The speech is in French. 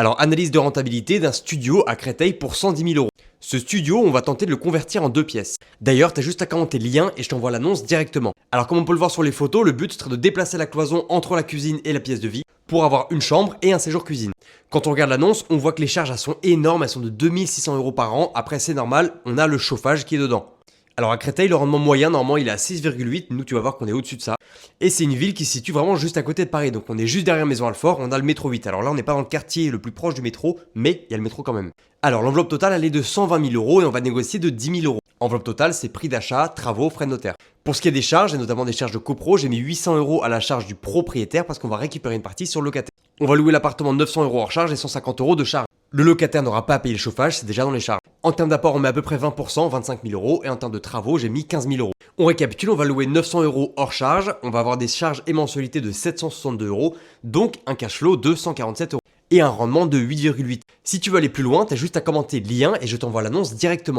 Alors, analyse de rentabilité d'un studio à Créteil pour 110 000 euros. Ce studio, on va tenter de le convertir en 2 pièces. D'ailleurs, t'as juste à commenter le lien et je t'envoie l'annonce directement. Alors, comme on peut le voir sur les photos, le but serait de déplacer la cloison entre la cuisine et la pièce de vie pour avoir une chambre et un séjour cuisine. Quand on regarde l'annonce, on voit que les charges elles sont énormes, elles sont de 2600 euros par an. Après, c'est normal, on a le chauffage qui est dedans. Alors à Créteil, le rendement moyen, normalement, il est à 6,8. Nous, tu vas voir qu'on est au-dessus de ça. Et c'est une ville qui se situe vraiment juste à côté de Paris. Donc on est juste derrière Maison-Alfort, on a le métro 8. Alors là, on n'est pas dans le quartier le plus proche du métro, mais il y a le métro quand même. Alors l'enveloppe totale, elle est de 120 000 euros et on va négocier de 10 000 euros. Enveloppe totale, c'est prix d'achat, travaux, frais de notaire. Pour ce qui est des charges, et notamment des charges de copro, j'ai mis 800 euros à la charge du propriétaire parce qu'on va récupérer une partie sur le locataire. On va louer l'appartement 900 euros hors charge et 150 euros de charge. Le locataire n'aura pas à payer le chauffage, c'est déjà dans les charges. En termes d'apport, on met à peu près 20%, 25 000 euros, et en termes de travaux, j'ai mis 15 000 euros. On récapitule, on va louer 900 euros hors charge, on va avoir des charges et mensualités de 762 euros, donc un cash flow de 147 euros. Et un rendement de 8,8. Si tu veux aller plus loin, t'as juste à commenter le lien et je t'envoie l'annonce directement.